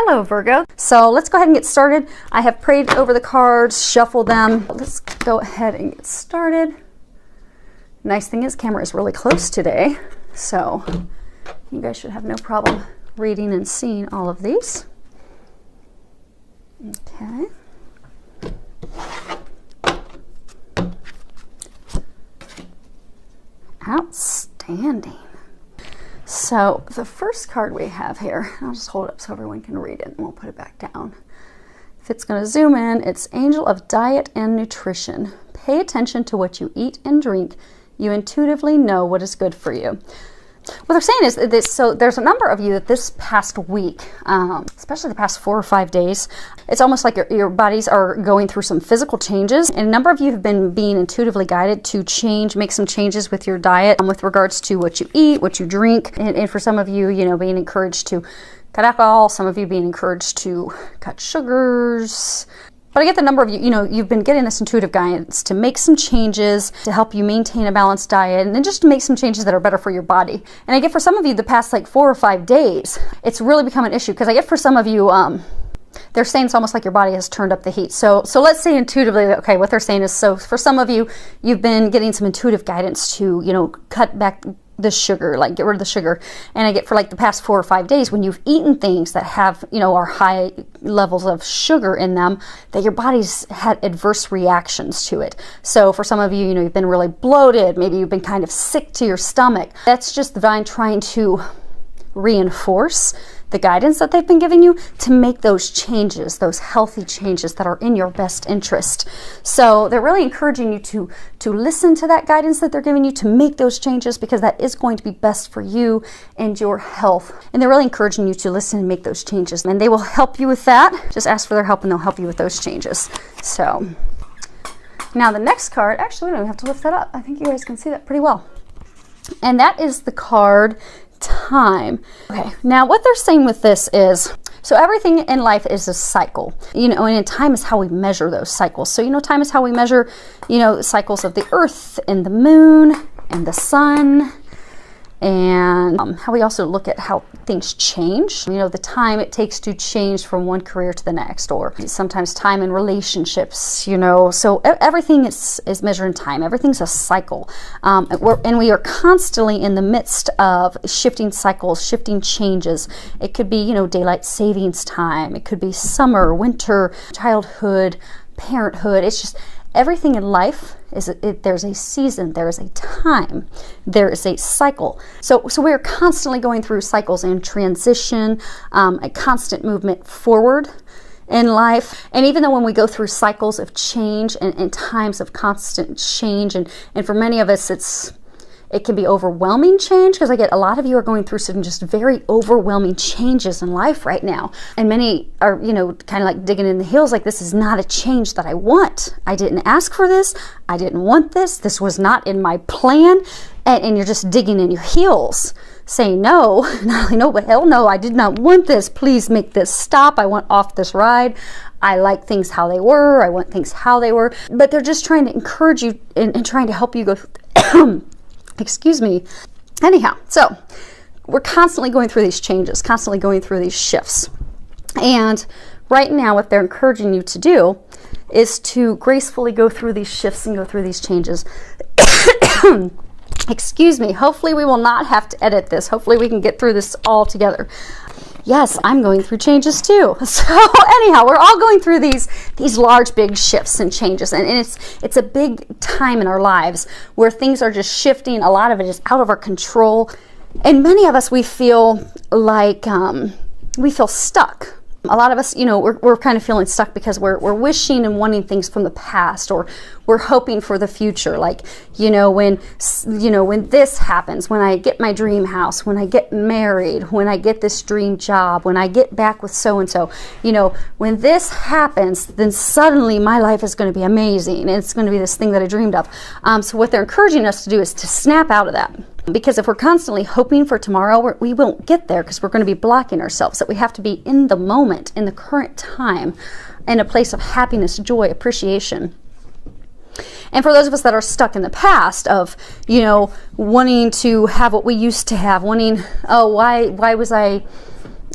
Hello Virgo. So let's go ahead and get started. I have prayed over the cards, shuffled them. Let's go ahead and get started. Nice thing is camera is really close today, so you guys should have no problem reading and seeing all of these. Okay. Outstanding. So the first card we have here, I'll just hold it up so everyone can read it and we'll put it back down. If it's going to zoom in, it's Angel of Diet and Nutrition. Pay attention to what you eat and drink. You intuitively know what is good for you. What they're saying is this, so there's a number of you that this past week, especially the past 4 or 5 days, it's almost like your bodies are going through some physical changes, and a number of you have been being intuitively guided to make some changes with your diet with regards to what you eat, what you drink, and for some of you, being encouraged to cut alcohol, some of you being encouraged to cut sugars. But I get the number of you, you've been getting this intuitive guidance to make some changes to help you maintain a balanced diet and then just to make some changes that are better for your body. And I get for some of you the past like 4 or 5 days, it's really become an issue because I get for some of you, they're saying it's almost like your body has turned up the heat. So let's say intuitively, okay, what they're saying is, so for some of you, you've been getting some intuitive guidance to, cut back the sugar, like get rid of the sugar. And I get for like the past 4 or 5 days when you've eaten things that have, are high levels of sugar in them, that your body's had adverse reactions to it. So for some of you, you've been really bloated, maybe you've been kind of sick to your stomach. That's just the divine trying to reinforce the guidance that they've been giving you to make those changes, those healthy changes that are in your best interest. So they're really encouraging you to listen to that guidance that they're giving you, to make those changes, because that is going to be best for you and your health. And they're really encouraging you to listen and make those changes, and they will help you with that. Just ask for their help and they'll help you with those changes. So now the next card, actually we don't even have to lift that up. I think you guys can see that pretty well. And that is the card Time. Okay, now what they're saying with this is, so everything in life is a cycle, and time is how we measure those cycles. So, time is how we measure, cycles of the earth and the moon and the sun, and how we also look at how things change, the time it takes to change from one career to the next, or sometimes time in relationships, so everything is measured in time. Everything's a cycle, and we are constantly in the midst of shifting cycles, shifting changes. It could be, daylight savings time, it could be summer, winter, childhood, parenthood. It's just everything in life there's a season, there is a time, there is a cycle. So we're constantly going through cycles and transition, a constant movement forward in life. And even though when we go through cycles of change and times of constant change, and for many of us it can be overwhelming change, because I get a lot of you are going through some just very overwhelming changes in life right now. And many are, kind of like digging in the heels, like, this is not a change that I want. I didn't ask for this. I didn't want this. This was not in my plan. And you're just digging in your heels, saying, no, not only no, but hell no, I did not want this. Please make this stop. I want off this ride. I like things how they were. I want things how they were. But they're just trying to encourage you and trying to help you go excuse me. Anyhow, so we're constantly going through these changes, constantly going through these shifts. And right now, what they're encouraging you to do is to gracefully go through these shifts and go through these changes. Excuse me. Hopefully we will not have to edit this. Hopefully we can get through this all together. Yes, I'm going through changes too. So anyhow, we're all going through these large, big shifts and changes. And it's a big time in our lives where things are just shifting. A lot of it is out of our control. And many of us, we feel like we feel stuck. A lot of us, we're kind of feeling stuck because we're wishing and wanting things from the past, or we're hoping for the future. Like, when this happens, when I get my dream house, when I get married, when I get this dream job, when I get back with so-and-so, when this happens, then suddenly my life is going to be amazing. And it's going to be this thing that I dreamed of. So what they're encouraging us to do is to snap out of that. Because if we're constantly hoping for tomorrow, we won't get there, because we're going to be blocking ourselves. That we have to be in the moment, in the current time, in a place of happiness, joy, appreciation. And for those of us that are stuck in the past of, wanting to have what we used to have, wanting, oh, why was I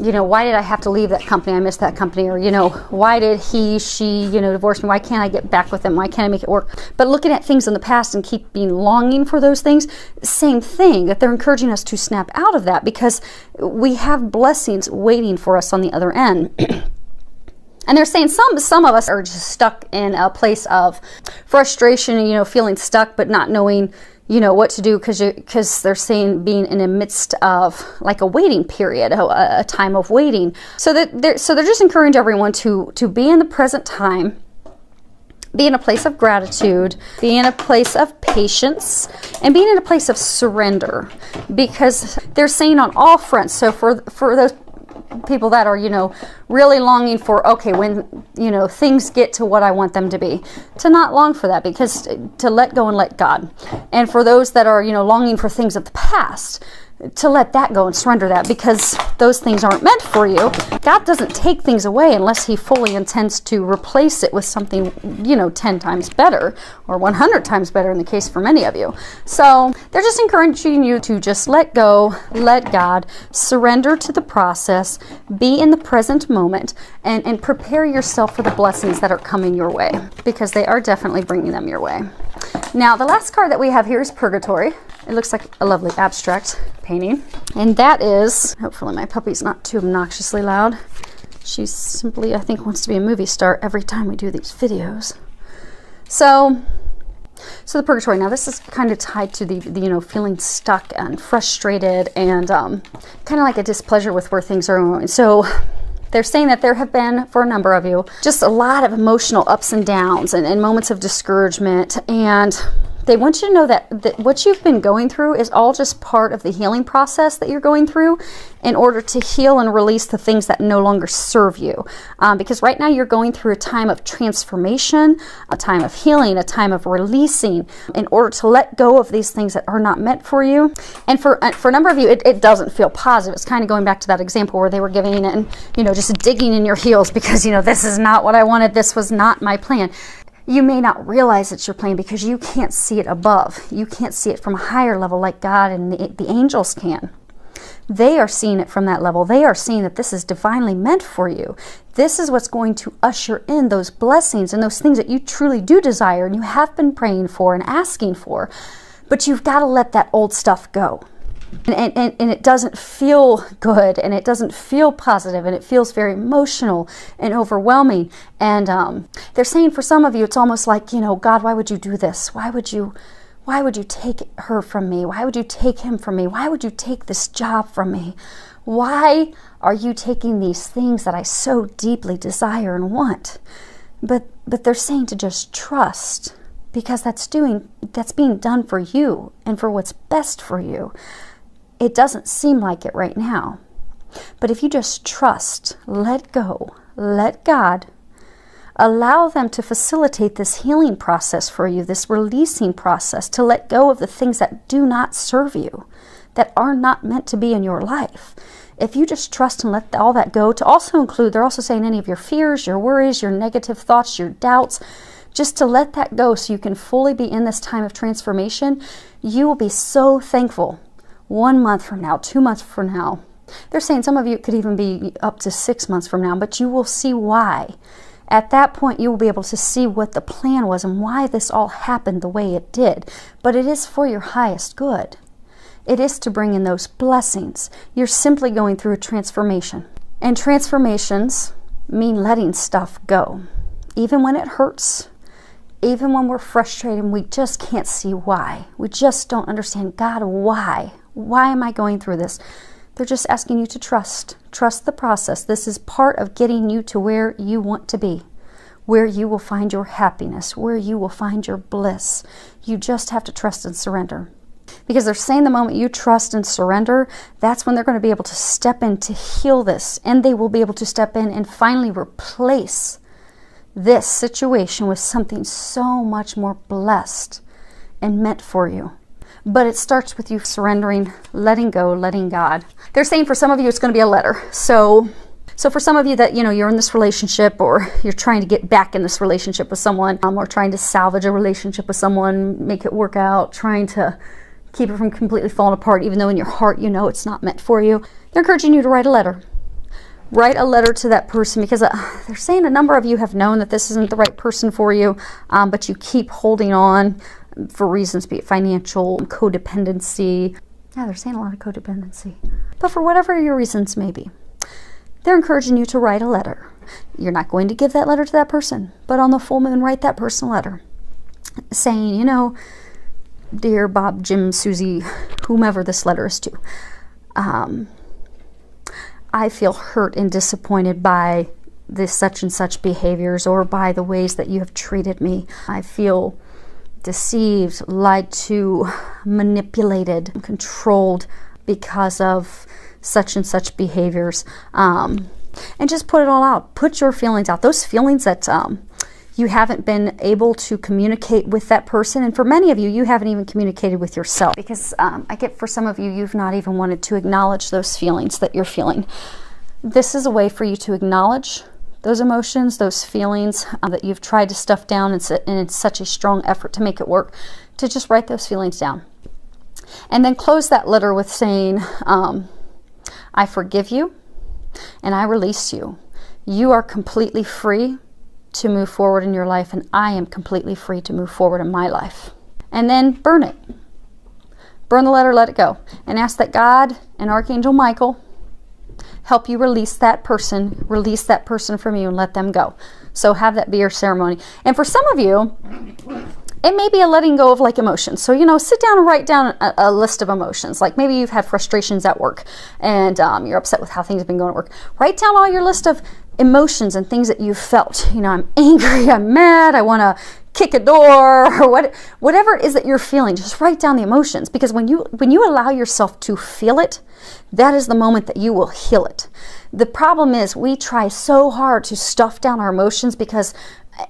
you know, why did I have to leave that company? I missed that company. Or, you know, why did he, she, you know, divorce me? Why can't I get back with him? Why can't I make it work? But looking at things in the past and keep being longing for those things, same thing, that they're encouraging us to snap out of that, because we have blessings waiting for us on the other end. And they're saying some of us are just stuck in a place of frustration, you know, feeling stuck but not knowing, you know, what to do, because they're saying being in the midst of like a waiting period, a time of waiting. So they're just encouraging everyone to be in the present time, be in a place of gratitude, be in a place of patience, and being in a place of surrender, because they're saying on all fronts. So for those people that are, you know, really longing for, okay, when, you know, things get to what I want them to be, to not long for that, because to let go and let God. And for those that are, you know, longing for things of the past, to let that go and surrender that, because those things aren't meant for you. God doesn't take things away unless he fully intends to replace it with something, you know, 10 times better or 100 times better in the case for many of you. So they're just encouraging you to just let go, let God, surrender to the process, be in the present moment, and prepare yourself for the blessings that are coming your way, because they are definitely bringing them your way. Now, the last card that we have here is Purgatory. It looks like a lovely abstract painting. And that is, hopefully my puppy's not too obnoxiously loud. She simply, I think, wants to be a movie star every time we do these videos. So the Purgatory. Now, this is kind of tied to the you know, feeling stuck and frustrated and kind of like a displeasure with where things are going. So they're saying that there have been, for a number of you, just a lot of emotional ups and downs and moments of discouragement, and they want you to know that what you've been going through is all just part of the healing process that you're going through in order to heal and release the things that no longer serve you. Because right now you're going through a time of transformation, a time of healing, a time of releasing, in order to let go of these things that are not meant for you. And for a number of you, it doesn't feel positive. It's kind of going back to that example where they were giving it and, you know, just digging in your heels because, you know, this is not what I wanted. This was not my plan. You may not realize it's your plan because you can't see it above. You can't see it from a higher level like God and the angels can. They are seeing it from that level. They are seeing that this is divinely meant for you. This is what's going to usher in those blessings and those things that you truly do desire and you have been praying for and asking for. But you've got to let that old stuff go. And it doesn't feel good, and it doesn't feel positive, and it feels very emotional and overwhelming. And they're saying for some of you, it's almost like, you know, God, why would you do this? Why would you take her from me? Why would you take him from me? Why would you take this job from me? Why are you taking these things that I so deeply desire and want? But they're saying to just trust, because that's being done for you and for what's best for you. It doesn't seem like it right now. But if you just trust, let go, let God, allow them to facilitate this healing process for you, this releasing process, to let go of the things that do not serve you, that are not meant to be in your life. If you just trust and let all that go, to also include, they're also saying any of your fears, your worries, your negative thoughts, your doubts, just to let that go so you can fully be in this time of transformation, you will be so thankful 1 month from now, 2 months from now. They're saying some of you could even be up to 6 months from now, but you will see why. At that point, you will be able to see what the plan was and why this all happened the way it did. But it is for your highest good. It is to bring in those blessings. You're simply going through a transformation. And transformations mean letting stuff go. Even when it hurts, even when we're frustrated and we just can't see why. We just don't understand, God, why? Why am I going through this? They're just asking you to trust. Trust the process. This is part of getting you to where you want to be, where you will find your happiness, where you will find your bliss. You just have to trust and surrender. Because they're saying the moment you trust and surrender, that's when they're going to be able to step in to heal this. And they will be able to step in and finally replace this situation with something so much more blessed and meant for you. But it starts with you surrendering, letting go, letting God. They're saying for some of you it's going to be a letter. So for some of you that, you know, you're in this relationship, or you're trying to get back in this relationship with someone, or trying to salvage a relationship with someone, make it work out, trying to keep it from completely falling apart, even though in your heart you know it's not meant for you, they're encouraging you to write a letter. write a letter to that person, because they're saying a number of you have known that this isn't the right person for you, but you keep holding on for reasons, be it financial, codependency. Yeah, they're saying a lot of codependency. But for whatever your reasons may be, they're encouraging you to write a letter. You're not going to give that letter to that person, but on the full moon, write that person a letter saying, you know, dear Bob, Jim, Susie, whomever this letter is to, I feel hurt and disappointed by this such and such behaviors, or by the ways that you have treated me. I feel deceived, lied to, manipulated, controlled because of such and such behaviors. And just put it all out. Put your feelings out. Those feelings that you haven't been able to communicate with that person. And for many of you, you haven't even communicated with yourself. Because I get for some of you, you've not even wanted to acknowledge those feelings that you're feeling. This is a way for you to acknowledge those emotions, those feelings that you've tried to stuff down, and it's such a strong effort to make it work, to just write those feelings down. And then close that letter with saying, I forgive you and I release you. You are completely free to move forward in your life, and I am completely free to move forward in my life. And then burn it. Burn the letter, let it go. And ask that God and Archangel Michael help you release that person from you and let them go. So have that be your ceremony. And for some of you, it may be a letting go of like emotions. So, you know, sit down and write down a list of emotions. Like maybe you've had frustrations at work and you're upset with how things have been going at work. Write down all your list of emotions and things that you've felt. You know, I'm angry, I'm mad, I want to kick a door, or whatever it is that you're feeling. Just write down the emotions, because when you allow yourself to feel it, that is the moment that you will heal it. The problem is we try so hard to stuff down our emotions because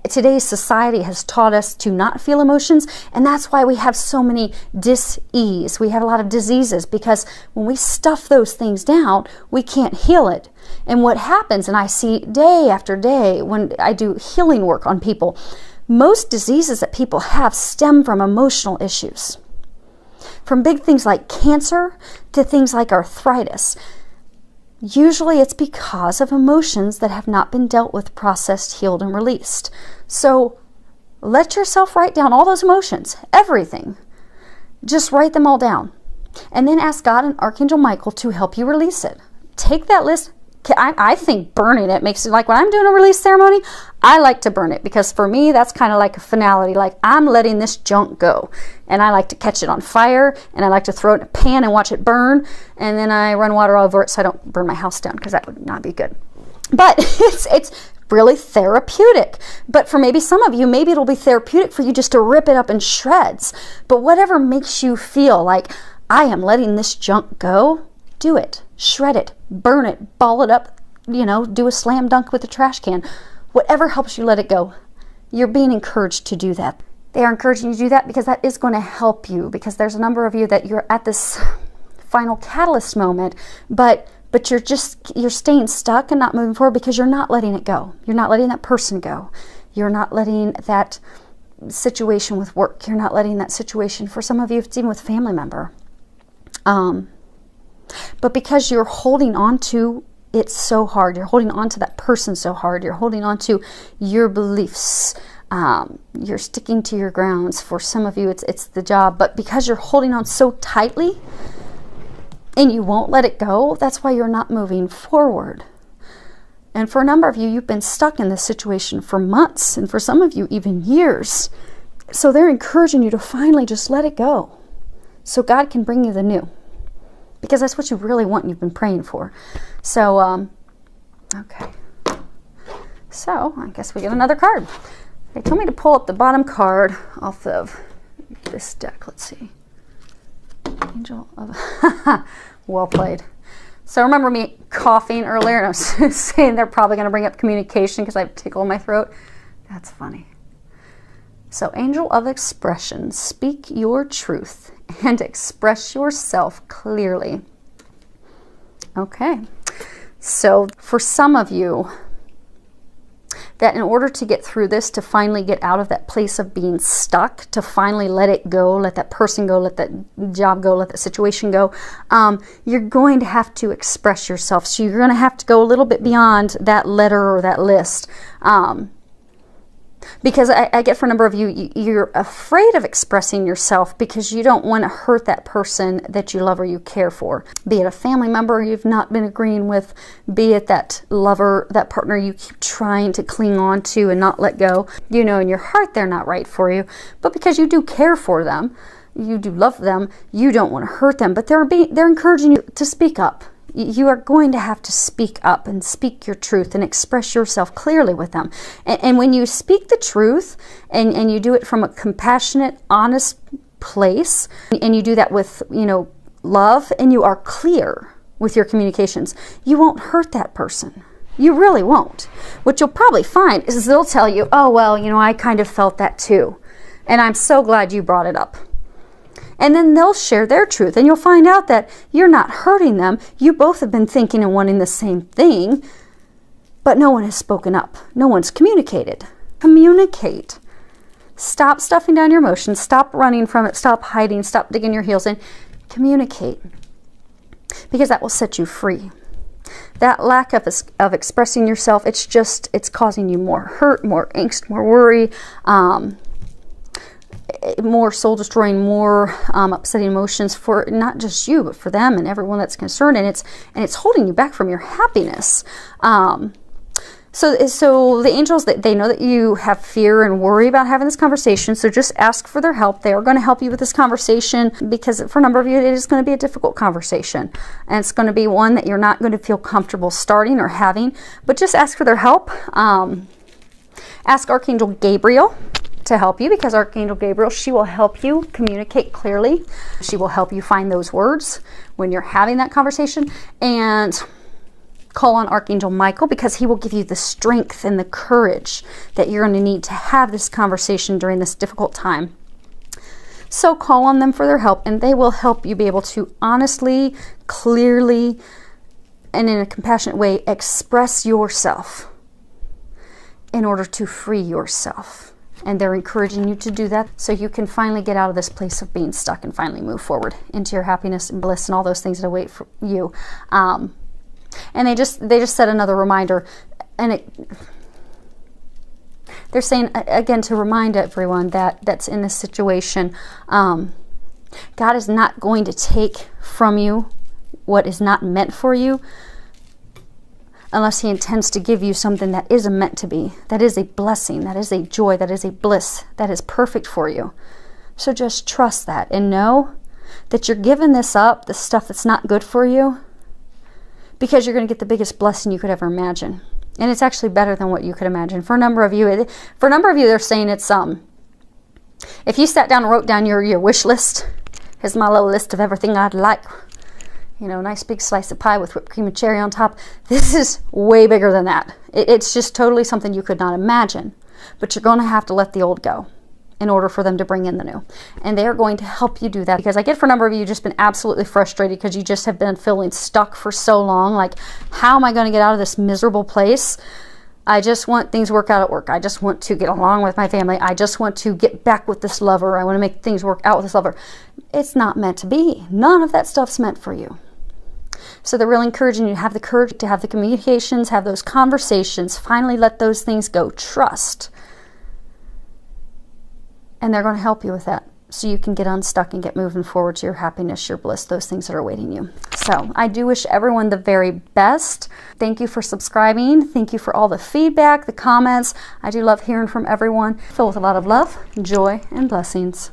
today's society has taught us to not feel emotions, and that's why we have so many dis-ease. We have a lot of diseases because when we stuff those things down, we can't heal it. And what happens, and I see day after day when I do healing work on people, most diseases that people have stem from emotional issues. From big things like cancer to things like arthritis. Usually it's because of emotions that have not been dealt with, processed, healed, and released. So let yourself write down all those emotions, everything. Just write them all down. And then ask God and Archangel Michael to help you release it. Take that list. I think burning it makes it, like when I'm doing a release ceremony, I like to burn it, because for me that's kind of like a finality, like I'm letting this junk go, and I like to catch it on fire, and I like to throw it in a pan and watch it burn, and then I run water over it so I don't burn my house down, because that would not be good. But it's really therapeutic. But for maybe some of you, maybe it'll be therapeutic for you just to rip it up in shreds. But whatever makes you feel like I am letting this junk go, do it. Shred it, burn it, ball it up, you know, do a slam dunk with a trash can. Whatever helps you let it go. You're being encouraged to do that. They are encouraging you to do that because that is going to help you, because there's a number of you that you're at this final catalyst moment, but you're staying stuck and not moving forward because you're not letting it go. You're not letting that person go. You're not letting that situation with work. You're not letting that situation, for some of you, it's even with a family member. But because you're holding on to it so hard, you're holding on to that person so hard, you're holding on to your beliefs, you're sticking to your grounds. For some of you, it's the job. But because you're holding on so tightly and you won't let it go, that's why you're not moving forward. And for a number of you, you've been stuck in this situation for months, and for some of you, even years. So they're encouraging you to finally just let it go so God can bring you the new. Because that's what you really want and you've been praying for. So, okay. So, I guess we get another card. They told me to pull up the bottom card off of this deck. Let's see. Angel of... Well played. So, remember me coughing earlier, and I was saying they're probably going to bring up communication because I have a tickle in my throat. That's funny. So, Angel of Expression, speak your truth and express yourself clearly. Okay. So, for some of you, that in order to get through this, to finally get out of that place of being stuck, to finally let it go, let that person go, let that job go, let that situation go, you're going to have to express yourself. So you're going to have to go a little bit beyond that letter or that list. Because I get for a number of you, you're afraid of expressing yourself because you don't want to hurt that person that you love or you care for. Be it a family member you've not been agreeing with, be it that lover, that partner you keep trying to cling on to and not let go. You know in your heart they're not right for you, but because you do care for them, you do love them, you don't want to hurt them, but they're encouraging you to speak up. You are going to have to speak up and speak your truth and express yourself clearly with them. And when you speak the truth and you do it from a compassionate, honest place, and you do that with, love, and you are clear with your communications, you won't hurt that person. You really won't. What you'll probably find is they'll tell you, oh, well, I kind of felt that too. And I'm so glad you brought it up. And then they'll share their truth, and you'll find out that you're not hurting them. You both have been thinking and wanting the same thing, but no one has spoken up. No one's communicated. Communicate. Stop stuffing down your emotions. Stop running from it. Stop hiding. Stop digging your heels in. Communicate, because that will set you free. That lack of expressing yourself, it's causing you more hurt, more angst, more worry, more soul-destroying, more upsetting emotions for not just you, but for them and everyone that's concerned, and it's holding you back from your happiness. So the angels, they know that you have fear and worry about having this conversation, so just ask for their help. They are going to help you with this conversation, because for a number of you, it is going to be a difficult conversation, and it's going to be one that you're not going to feel comfortable starting or having, but just ask for their help. Ask Archangel Gabriel to help you, because Archangel Gabriel, she will help you communicate clearly. She will help you find those words when you're having that conversation. And call on Archangel Michael, because he will give you the strength and the courage that you're going to need to have this conversation during this difficult time. So call on them for their help, and they will help you be able to honestly, clearly, and in a compassionate way express yourself in order to free yourself. And they're encouraging you to do that so you can finally get out of this place of being stuck and finally move forward into your happiness and bliss and all those things that await for you. And they just set another reminder, and they're saying again to remind everyone that's in this situation, God is not going to take from you what is not meant for you, unless he intends to give you something that is meant to be, that is a blessing, that is a joy, that is a bliss, that is perfect for you. So just trust that and know that you're giving this up, the stuff that's not good for you, because you're going to get the biggest blessing you could ever imagine. And it's actually better than what you could imagine. For a number of you, they're saying it's, if you sat down and wrote down your wish list, here's my little list of everything I'd like, nice big slice of pie with whipped cream and cherry on top. This is way bigger than that. It's just totally something you could not imagine. But you're going to have to let the old go in order for them to bring in the new. And they are going to help you do that, because I get for a number of you just been absolutely frustrated because you just have been feeling stuck for so long. Like, how am I going to get out of this miserable place? I just want things to work out at work. I just want to get along with my family. I just want to get back with this lover. I want to make things work out with this lover. It's not meant to be. None of that stuff's meant for you. So they're really encouraging you to have the courage to have the communications, have those conversations, finally let those things go. Trust. And they're going to help you with that, so you can get unstuck and get moving forward to your happiness, your bliss, those things that are awaiting you. So I do wish everyone the very best. Thank you for subscribing. Thank you for all the feedback, the comments. I do love hearing from everyone. Filled with a lot of love, joy, and blessings.